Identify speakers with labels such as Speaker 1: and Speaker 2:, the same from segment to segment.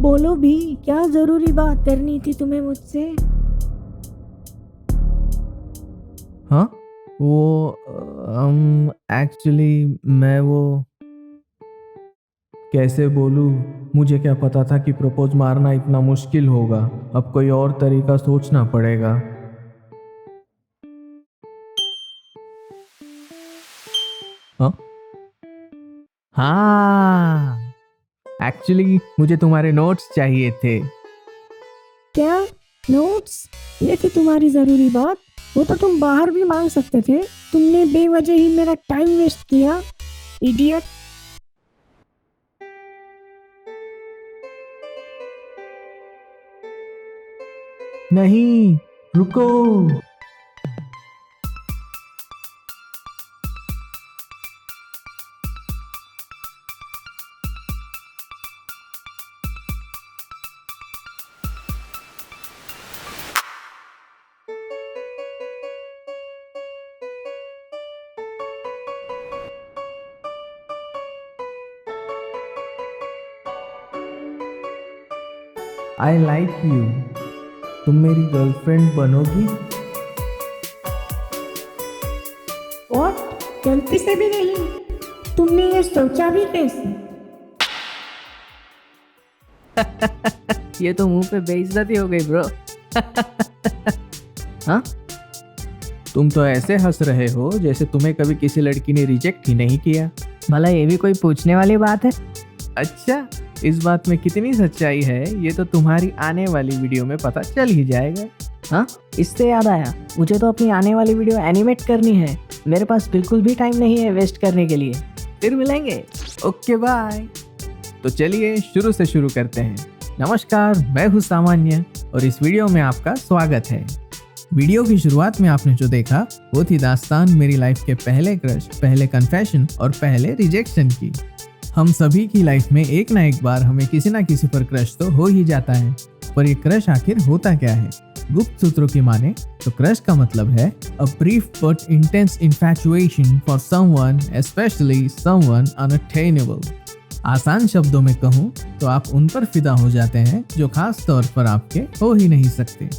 Speaker 1: बोलो भी, क्या जरूरी बात करनी थी तुम्हें मुझसे?
Speaker 2: हाँ, वो एक्चुअली मैं वो कैसे बोलूँ। मुझे क्या पता था कि प्रपोज मारना इतना मुश्किल होगा। अब कोई और तरीका सोचना पड़ेगा। हाँ हाँ, एक्चुअली मुझे तुम्हारे नोट्स चाहिए थे।
Speaker 1: क्या नोट्स? ये थी तुम्हारी जरूरी बात? वो तो तुम बाहर भी मांग सकते थे। तुमने बेवजह ही मेरा टाइम वेस्ट किया, इडियट।
Speaker 2: नहीं, रुको। I like you. तुम मेरी गर्लफ्रेंड बनोगी?
Speaker 1: और गलती से भी नहीं। तुमने ये सोचा भी कैसे?
Speaker 2: ये तो मुंह पे बेइज्जती हो गई ब्रो। हाँ, तुम तो ऐसे हंस रहे हो जैसे तुम्हें कभी किसी लड़की ने रिजेक्ट ही नहीं किया।
Speaker 3: भला ये भी कोई पूछने वाली बात है?
Speaker 2: अच्छा, इस बात में कितनी सच्चाई है ये तो तुम्हारी आने वाली वीडियो में पता चल ही जाएगा।
Speaker 3: हाँ, इससे याद आया, मुझे तो अपनी आने वाली वीडियो एनिमेट करनी है। मेरे पास बिल्कुल भी टाइम नहीं है वेस्ट करने के लिए। फिर मिलेंगे।
Speaker 2: Okay bye. तो चलिए शुरू से शुरू करते हैं। नमस्कार, मैं हूँ सामान्य और इस वीडियो में आपका स्वागत है। वीडियो की शुरुआत में आपने जो देखा वो थी दास्तान मेरी लाइफ के पहले क्रश, पहले कन्फेशन और पहले रिजेक्शन की। हम सभी की लाइफ में एक ना एक बार हमें किसी ना किसी पर क्रश तो हो ही जाता है। पर ये क्रश आखिर होता क्या है? गुप्त सूत्रों की माने तो क्रश का मतलब है a brief but intense infatuation for someone, specially someone unattainable. आसान शब्दों में कहूँ तो आप उन पर फिदा हो जाते हैं जो खास तौर पर आपके हो ही नहीं सकते।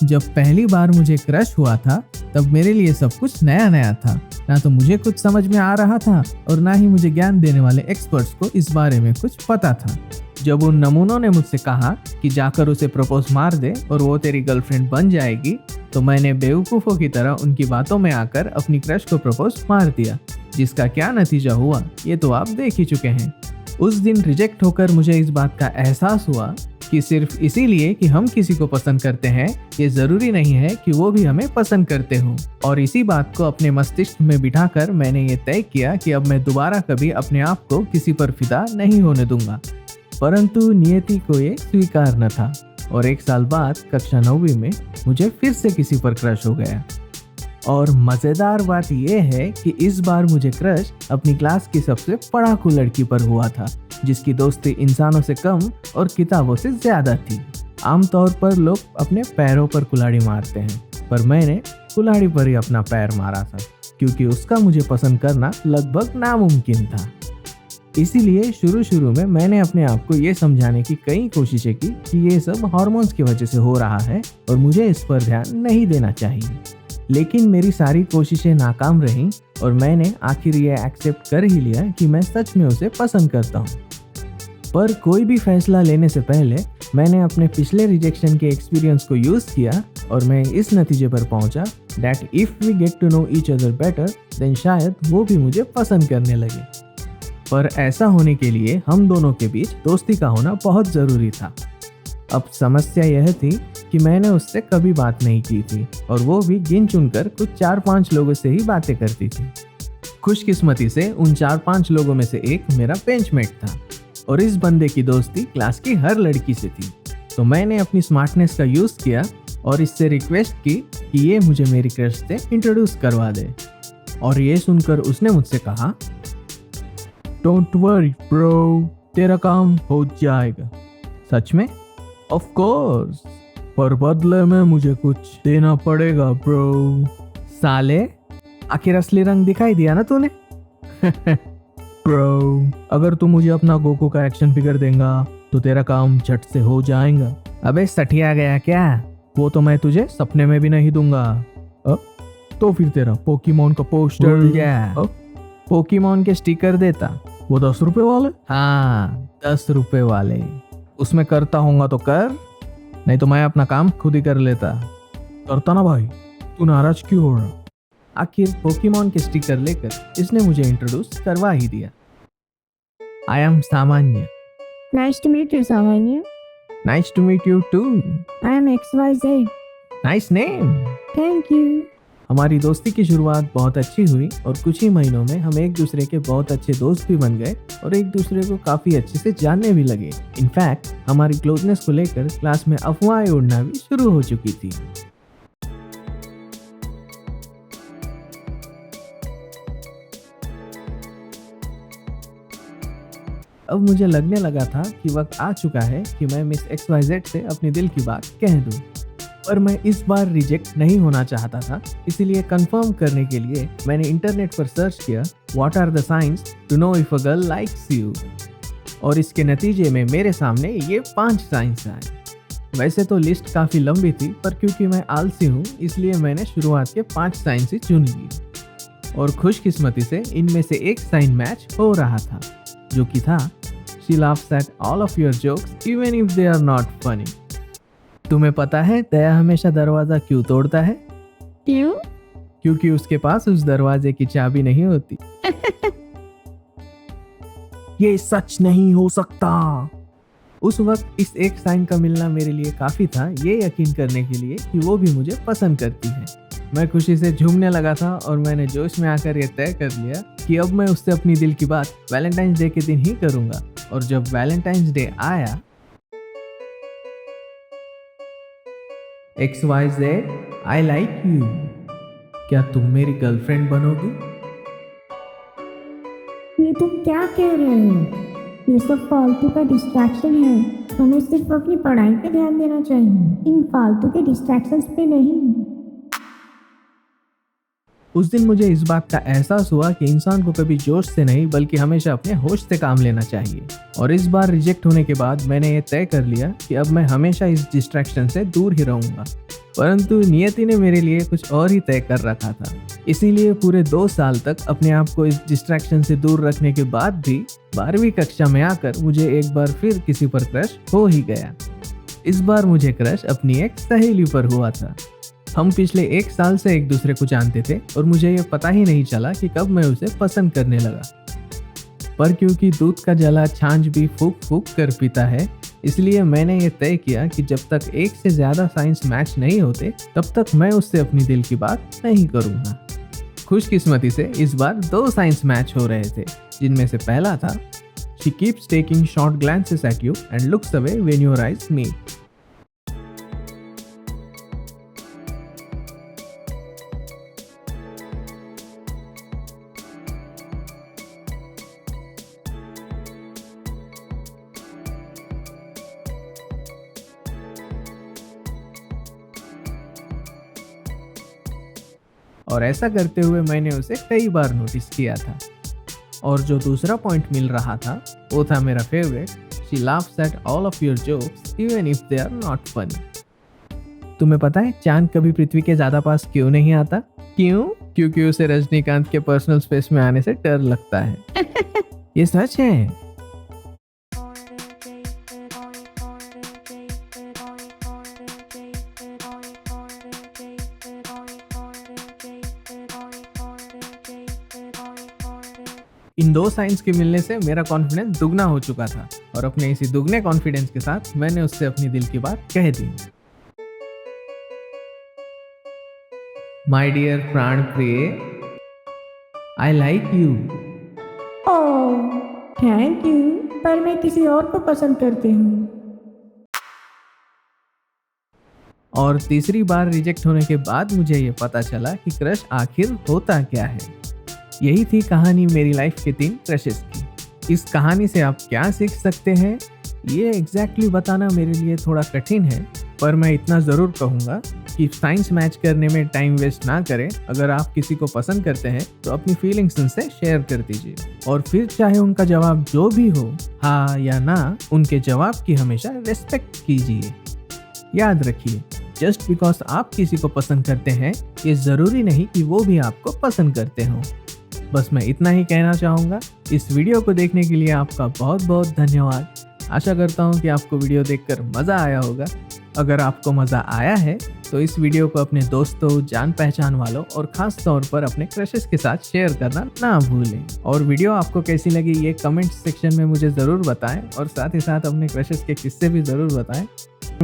Speaker 2: जब पहली बार मुझे क्रश हुआ था तब मेरे लिए सब कुछ नया नया था। ना तो मुझे कुछ समझ में आ रहा था और ना ही मुझे ज्ञान देने वाले एक्सपर्ट्स को इस बारे में कुछ पता था। जब उन नमूनों ने मुझसे कहा कि जाकर उसे प्रपोज मार दे और वो तेरी गर्लफ्रेंड बन जाएगी, तो मैंने बेवकूफ़ों की तरह उनकी बातों में आकर अपनी क्रश को प्रपोज मार दिया। जिसका क्या नतीजा हुआ ये तो आप देख ही चुके हैं। उस दिन रिजेक्ट होकर मुझे इस बात का एहसास हुआ कि सिर्फ इसीलिए कि हम किसी को पसंद करते हैं ये जरूरी नहीं है कि वो भी हमें पसंद करते हो। और इसी बात को अपने मस्तिष्क में बिठाकर मैंने ये तय किया कि अब मैं दोबारा कभी अपने आप को किसी पर फिदा नहीं होने दूंगा। परंतु नियति को ये स्वीकार न था और एक साल बाद कक्षा 9वीं में मुझे फिर से किसी पर क्रश हो गया। और मज़ेदार बात यह है कि इस बार मुझे क्रश अपनी क्लास की सबसे पढ़ाकू लड़की पर हुआ था, जिसकी दोस्ती इंसानों से कम और किताबों से ज़्यादा थी। आमतौर पर लोग अपने पैरों पर कुल्हाड़ी मारते हैं, पर मैंने कुल्हाड़ी पर ही अपना पैर मारा था, क्योंकि उसका मुझे पसंद करना लगभग नामुमकिन था। इसीलिए शुरू में मैंने अपने आप को ये समझाने की कई कोशिशें की कि ये सब हार्मोन्स की वजह से हो रहा है और मुझे इस पर ध्यान नहीं देना चाहिए। लेकिन मेरी सारी कोशिशें नाकाम रहीं और मैंने आखिर ये एक्सेप्ट कर ही लिया कि मैं सच में उसे पसंद करता हूँ। पर कोई भी फैसला लेने से पहले मैंने अपने पिछले रिजेक्शन के एक्सपीरियंस को यूज़ किया और मैं इस नतीजे पर पहुंचा that if we get to know each other better then शायद वो भी मुझे पसंद करने लगे। पर ऐसा होने के लिए हम दोनों के बीच दोस्ती का होना बहुत ज़रूरी था। अब समस्या यह थी कि मैंने उससे कभी बात नहीं की थी और वो भी गिन चुनकर कुछ 4-5 लोगों से ही बातें करती थी। खुशकिस्मती से उन 4-5 लोगों में से एक मेरा बेंचमेट था और इस बंदे की दोस्ती क्लास की हर लड़की से थी। तो मैंने अपनी स्मार्टनेस का यूज़ किया और इससे रिक्वेस्ट की कि ये मुझे मेरी क्रश से इंट्रोड्यूस करवा दे। और ये सुनकर उसने मुझसे कहा, डोंट वरी ब्रो, तेरा काम हो जाएगा। सच में? ऑफ कोर्स, पर बदले में मुझे कुछ देना पड़ेगा ब्रो। साले, आखिर असली रंग दिखाई दिया ना तूने? ब्रो, अगर तू मुझे अपना गोकू का एक्शन फिगर देगा तो तेरा काम झट से हो जाएगा। अबे सठिया गया क्या? वो तो मैं तुझे सपने में भी नहीं दूंगा। तो फिर तेरा पोकेमोन का पोस्टर पोकेमोन के स्टिकर देता। वो 10 रुपए वाले? हाँ 10 रुपए वाले। उसमें करता होगा तो कर, नहीं तो मैं अपना काम खुद ही कर लेता। करता ना भाई, तू नाराज क्यों हो रहा? आखिर पोकेमोन के स्टिकर लेकर इसने मुझे इंट्रोड्यूस करवा ही दिया। I am Samanya.
Speaker 1: Nice to meet you Samanya.
Speaker 2: Nice to meet you too.
Speaker 1: I am XYZ।
Speaker 2: Nice name.
Speaker 1: Thank you.
Speaker 2: हमारी दोस्ती की शुरुआत बहुत अच्छी हुई और कुछ ही महीनों में हम एक दूसरे के बहुत अच्छे दोस्त भी बन गए और एक दूसरे को काफी अच्छे से जानने भी लगे। इनफैक्ट हमारी क्लोजनेस को लेकर क्लास में अफवाहें उड़ना भी शुरू हो चुकी थी। अब मुझे लगने लगा था कि वक्त आ चुका है कि मैं मिस XYZ से अपने दिल की बात कह दूं। पर मैं इस बार रिजेक्ट नहीं होना चाहता था, इसीलिए कंफर्म करने के लिए मैंने इंटरनेट पर सर्च किया what are the science to know if a girl likes you, और इसके नतीजे में मेरे सामने ये 5 साइंस आए। वैसे तो लिस्ट काफ़ी लंबी थी, पर क्योंकि मैं आलसी हूँ इसलिए मैंने शुरुआत के 5 साइंस ही चुन ली और खुशकिस्मती से इनमें से एक साइन मैच हो रहा था, जो कि था She laughs at all of your jokes even if they are not funny। तुम्हें पता है दया हमेशा दरवाजा क्यों तोड़ता है?
Speaker 1: क्यों?
Speaker 2: क्योंकि उसके पास उस दरवाजे की चाबी नहीं होती। ये सच नहीं हो सकता। उस वक्त इस एक साइन का मिलना मेरे लिए काफी था ये यकीन करने के लिए कि वो भी मुझे पसंद करती है। मैं खुशी से झूमने लगा था और मैंने जोश में आकर ये तय कर लिया कि अब मैं उससे अपनी दिल की बात वैलेंटाइंस डे के दिन ही करूंगा। और जब वैलेंटाइंस डे आया, XYZ I like you, क्या तुम मेरी गर्लफ्रेंड बनोगी?
Speaker 1: ये तुम क्या कह रहे हो? ये सब फालतू का डिस्ट्रैक्शन है। हमें सिर्फ अपनी पढ़ाई पे ध्यान देना चाहिए, इन फालतू के डिस्ट्रैक्शंस पे नहीं।
Speaker 2: उस दिन मुझे इस बात का एहसास हुआ कि इंसान को कभी जोश से नहीं बल्कि हमेशा अपने होश से काम लेना चाहिए। और इस बार रिजेक्ट होने के बाद मैंने ये तय कर लिया कि अब मैं हमेशा इस डिस्ट्रैक्शन से दूर ही रहूंगा। परंतु नियति ने मेरे लिए कुछ और ही तय कर रखा था, इसीलिए पूरे 2 साल तक अपने आप को इस डिस्ट्रैक्शन से दूर रखने के बाद भी 12वीं कक्षा में आकर मुझे एक बार फिर किसी पर क्रश हो ही गया। इस बार मुझे क्रश अपनी एक सहेली पर हुआ था। हम पिछले 1 साल से एक दूसरे को जानते थे और मुझे ये पता ही नहीं चला कि कब मैं उसे पसंद करने लगा। पर क्योंकि दूध का जला छाछ भी फूक फूक कर पीता है, इसलिए मैंने ये तय किया कि जब तक एक से ज़्यादा साइंस मैच नहीं होते तब तक मैं उससे अपनी दिल की बात नहीं करूँगा। खुशकिस्मती से इस बार 2 साइंस मैच हो रहे थे, जिनमें से पहला था She keeps taking short glances at you and looks away when your eyes meet। और ऐसा करते हुए मैंने उसे कई बार नोटिस किया था। और जो दूसरा पॉइंट मिल रहा था वो था मेरा favourite, She laughs at all of your jokes even if they are not funny। तुम्हें पता है चांद कभी पृथ्वी के ज्यादा पास क्यों नहीं आता? क्यों? क्योंकि उसे रजनीकांत के पर्सनल स्पेस में आने से डर लगता है। ये सच है। इन 2 साइंस के मिलने से मेरा कॉन्फिडेंस दुगना हो चुका था और अपने इसी दुगने कॉन्फिडेंस के साथ मैंने उससे अपनी दिल की बात कह दी। माय डियर प्राण प्रिय, I like you.
Speaker 1: Oh thank you, पर मैं किसी और को पसंद करती हूँ।
Speaker 2: और तीसरी बार रिजेक्ट होने के बाद मुझे ये पता चला कि क्रश आखिर होता क्या है। यही थी कहानी मेरी लाइफ के 3 क्रशेस की। इस कहानी से आप क्या सीख सकते हैं ये एग्जैक्टली बताना मेरे लिए थोड़ा कठिन है, पर मैं इतना ज़रूर कहूँगा कि साइंस मैच करने में टाइम वेस्ट ना करें। अगर आप किसी को पसंद करते हैं तो अपनी फीलिंग्स उनसे शेयर कर दीजिए और फिर चाहे उनका जवाब जो भी हो, हाँ या ना, उनके जवाब की हमेशा रिस्पेक्ट कीजिए। याद रखिए, जस्ट बिकॉज आप किसी को पसंद करते हैं ये ज़रूरी नहीं कि वो भी आपको पसंद करते हों। बस मैं इतना ही कहना चाहूँगा। इस वीडियो को देखने के लिए आपका बहुत बहुत धन्यवाद। आशा करता हूँ कि आपको वीडियो देखकर मज़ा आया होगा। अगर आपको मज़ा आया है तो इस वीडियो को अपने दोस्तों, जान पहचान वालों और ख़ास तौर पर अपने क्रशेस के साथ शेयर करना ना भूलें। और वीडियो आपको कैसी लगी ये कमेंट सेक्शन में मुझे ज़रूर बताएं और साथ ही साथ अपने क्रशेस के किस्से भी ज़रूर बताएं।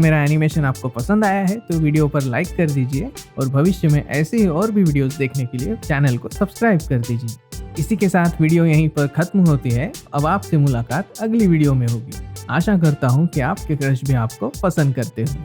Speaker 2: मेरा एनिमेशन आपको पसंद आया है तो वीडियो पर लाइक कर दीजिए और भविष्य में ऐसे ही और भी वीडियोस देखने के लिए चैनल को सब्सक्राइब कर दीजिए। इसी के साथ वीडियो यहीं पर खत्म होती है। अब आपसे मुलाकात अगली वीडियो में होगी। आशा करता हूँ कि आपके क्रश भी आपको पसंद करते हो।